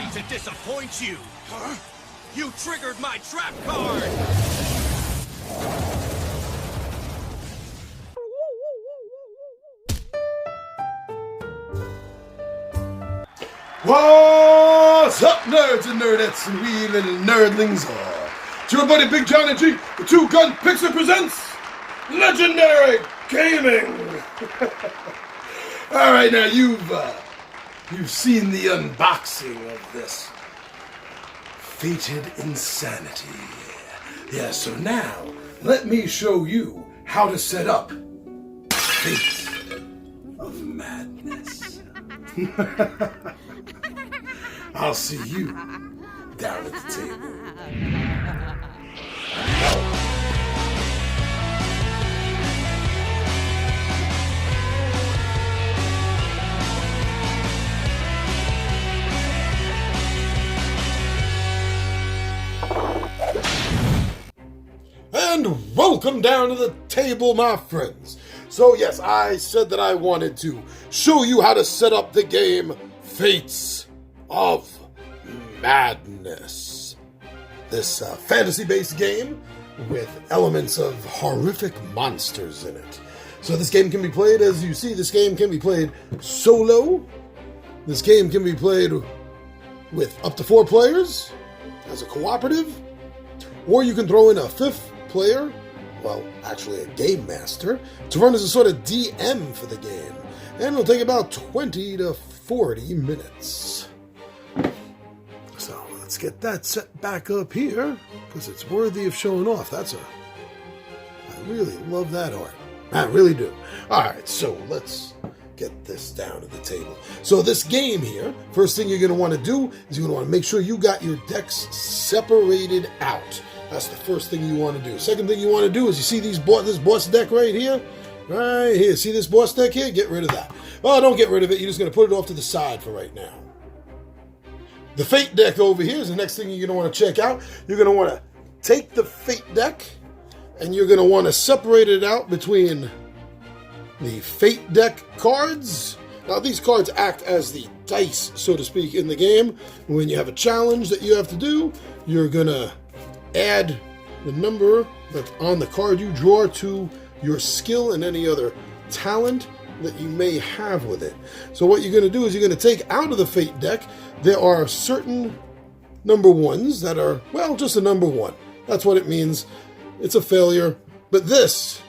hate to disappoint you. Huh? You triggered my trap card! What's up, nerds and nerdettes and wee little nerdlings all? It's your buddy Big Johnny G, the two-gun Pixie presents Legendary Gaming! Alright, now you've seen the unboxing of this fated insanity. Yeah, so now, let me show you how to set up Fate of Madness. I'll see you down at the table. And welcome down to the table, my friends. So yes, I said that I wanted to show you how to set up the game Fates of Madness. This fantasy-based game with elements of horrific monsters in it. So this game can be played, as you see, this game can be played solo. This game can be played with up to 4 players as a cooperative. Or you can throw in a 5th player, well, actually a game master, to run as a sort of DM for the game. And it'll take about 20 to 40 minutes. So let's get that set back up here, because it's worthy of showing off. I really love that art. I really do. Alright, so let's get this down at the table. So this game here, first thing you're going to want to do is you're going to want to make sure you got your decks separated out. That's the first thing you want to do. Second thing you want to do is you see this boss deck right here? Right here. See this boss deck here? Get rid of that. Well, don't get rid of it. You're just going to put it off to the side for right now. The Fate deck over here is the next thing you're going to want to check out. You're going to want to take the Fate deck and you're going to want to separate it out between the Fate deck cards. Now, these cards act as the dice, so to speak, in the game. When you have a challenge that you have to do, you're going to add the number that's on the card you draw to your skill and any other talent that you may have with it. So what you're going to do is you're going to take out of the Fate deck, there are certain number ones that are, well, just a number 1. That's what it means. It's a failure. But this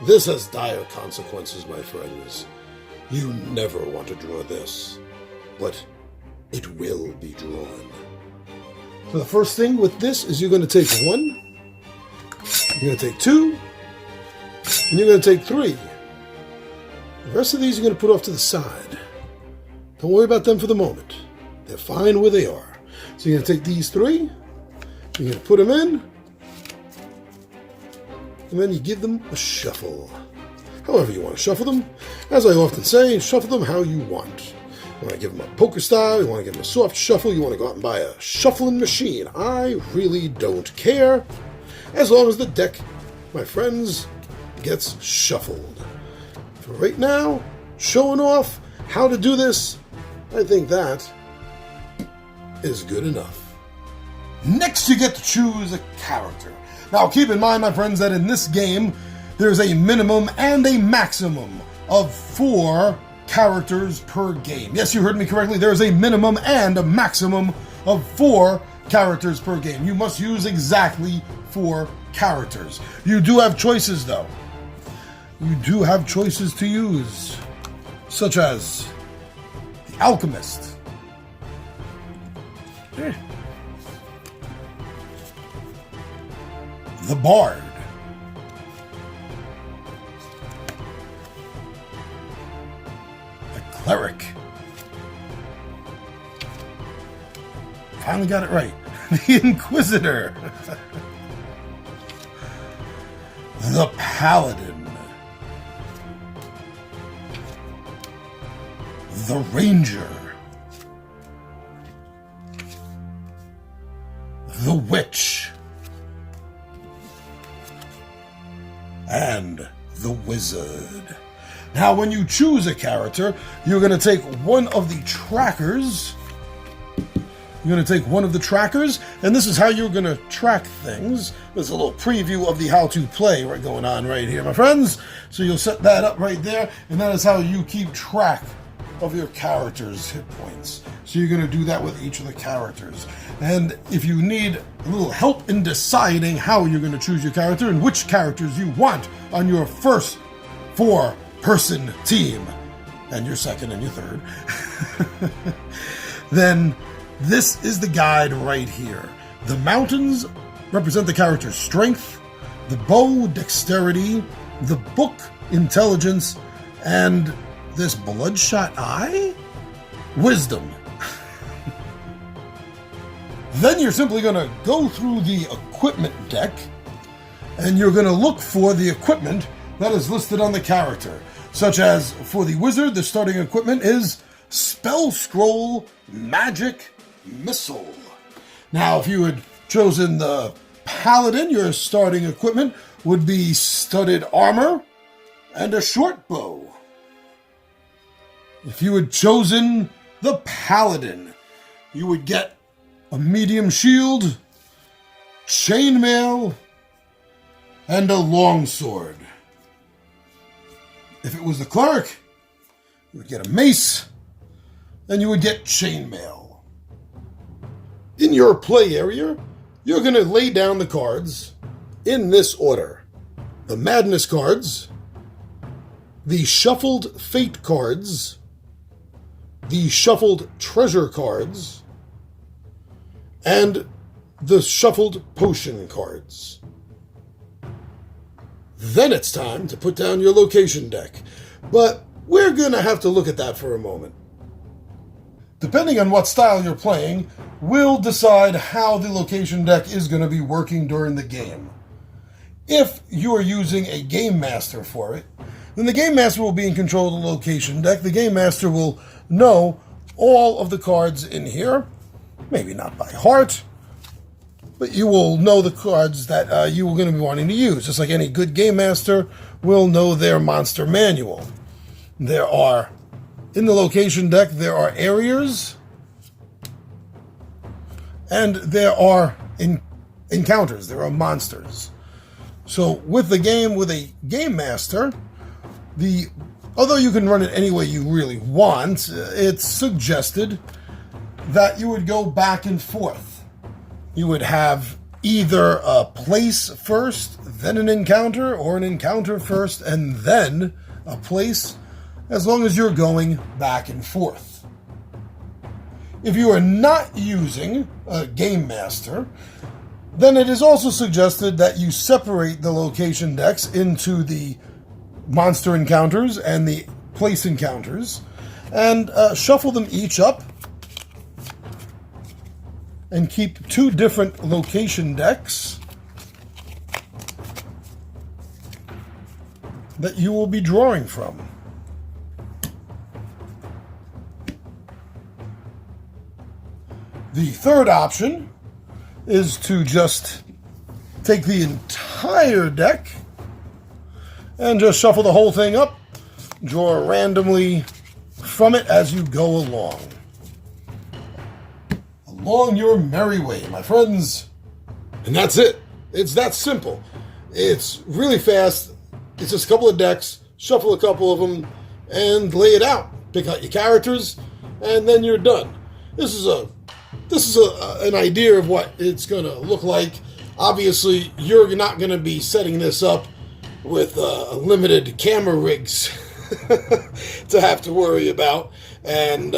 has dire consequences, my friends. You never want to draw this, but it will be drawn. So the first thing with this is you're going to take 1, you're going to take 2, and you're going to take 3. The rest of these you're going to put off to the side. Don't worry about them for the moment. They're fine where they are. So you're going to take these 3, you're going to put them in, and then you give them a shuffle. However you want to shuffle them. As I often say, shuffle them how you want. You want to give them a poker style, you want to give them a soft shuffle, you want to go out and buy a shuffling machine. I really don't care, as long as the deck, my friends, gets shuffled. For right now, showing off how to do this, I think that is good enough. Next, you get to choose a character. Now, keep in mind, my friends, that in this game, there's a minimum and a maximum of 4 characters per game. Yes, you heard me correctly. There's a minimum and a maximum of 4 characters per game. You must use exactly 4 characters. You do have choices, though. You do have choices to use, such as the Alchemist, the Bard, the Cleric, finally got it right, the Inquisitor, the Paladin, the Ranger, the Witch, and the Wizard. Now, when you choose a character, you're going to take one of the trackers You're going to take one of the trackers, and this is how you're going to track things. There's a little preview of the how to play going on right here, my friends. So you'll set that up right there, and that is how you keep track of your character's hit points. So you're going to do that with each of the characters. And if you need a little help in deciding how you're going to choose your character and which characters you want on your first 4-person team, and your second and your third, then this is the guide right here. The mountains represent the character's strength, the bow, dexterity, the book, intelligence, and this bloodshot eye, wisdom. Then you're simply going to go through the equipment deck, and you're going to look for the equipment that is listed on the character. Such as, for the wizard, the starting equipment is Spell Scroll Magic Missile. Now, if you had chosen the paladin, your starting equipment would be Studded Armor and a Short Bow. If you had chosen the paladin, you would get a Medium Shield, Chainmail, and a Longsword. If it was the cleric, you would get a mace, and you would get chainmail. In your play area, you're going to lay down the cards in this order. The Madness cards, the Shuffled Fate cards, the Shuffled Treasure cards, and the Shuffled Potion cards. Then it's time to put down your location deck. But we're going to have to look at that for a moment. Depending on what style you're playing, will decide how the location deck is going to be working during the game. If you are using a Game Master for it, then the Game Master will be in control of the location deck. The Game Master will know all of the cards in here, maybe not by heart, but you will know the cards that you are going to be wanting to use, just like any good Game Master will know their monster manual. There are, in the location deck, there are areas, and there are encounters, there are monsters. So with the game, with a Game Master, although you can run it any way you really want, it's suggested that you would go back and forth. You would have either a place first, then an encounter, or an encounter first, and then a place, as long as you're going back and forth. If you are not using a Game Master, then it is also suggested that you separate the location decks into the monster encounters and the place encounters, and shuffle them each up, and keep 2 different location decks that you will be drawing from. The third option is to just take the entire deck and just shuffle the whole thing up, draw randomly from it as you go along. Along your merry way, my friends. And that's it. It's that simple. It's really fast. It's just a couple of decks, shuffle a couple of them, and lay it out. Pick out your characters, and then you're done. This is an idea of what it's going to look like. Obviously, you're not going to be setting this up with limited camera rigs to have to worry about, and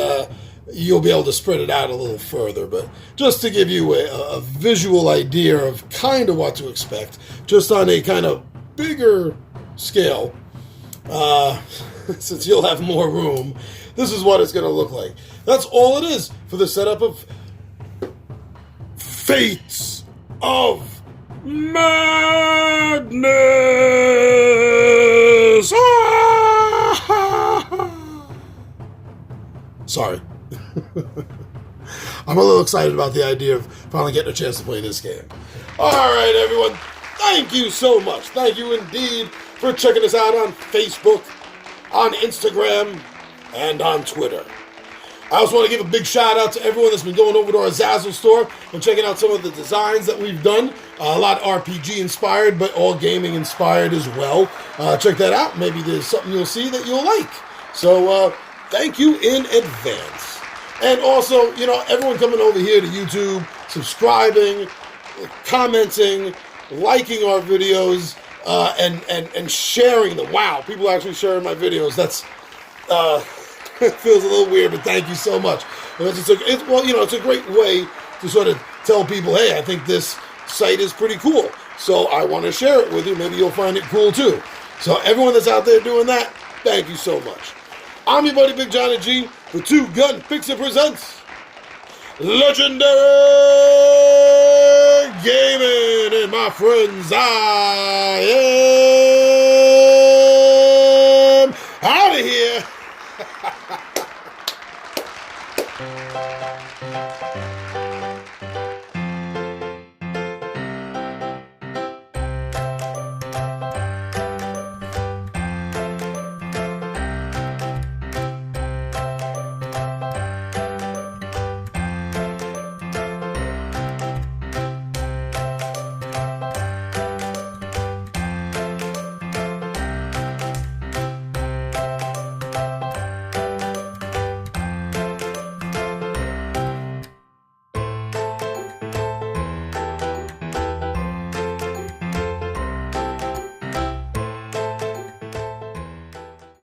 you'll be able to spread it out a little further. But just to give you a visual idea of kind of what to expect, just on a kind of bigger scale, since you'll have more room, this is what it's going to look like. That's all it is for the setup of Fates of Madness! Sorry. I'm a little excited about the idea of finally getting a chance to play this game. All right, everyone. Thank you so much. Thank you indeed for checking us out on Facebook, on Instagram, and on Twitter. I also want to give a big shout out to everyone that's been going over to our Zazzle store and checking out some of the designs that we've done. A lot RPG inspired, but all gaming inspired as well. Check that out. Maybe there's something you'll see that you'll like. So thank you in advance. And also, you know, everyone coming over here to YouTube, subscribing, commenting, liking our videos, and sharing them. Wow, people are actually sharing my videos. That's it feels a little weird, but thank you so much. It's a great way to sort of tell people, hey, I think this site is pretty cool, so I want to share it with you. Maybe you'll find it cool too. So everyone that's out there doing that, thank you so much. I'm your buddy Big Johnny G for Two Gun Pixie presents Legendary Gaming, and my friends, I am out of here.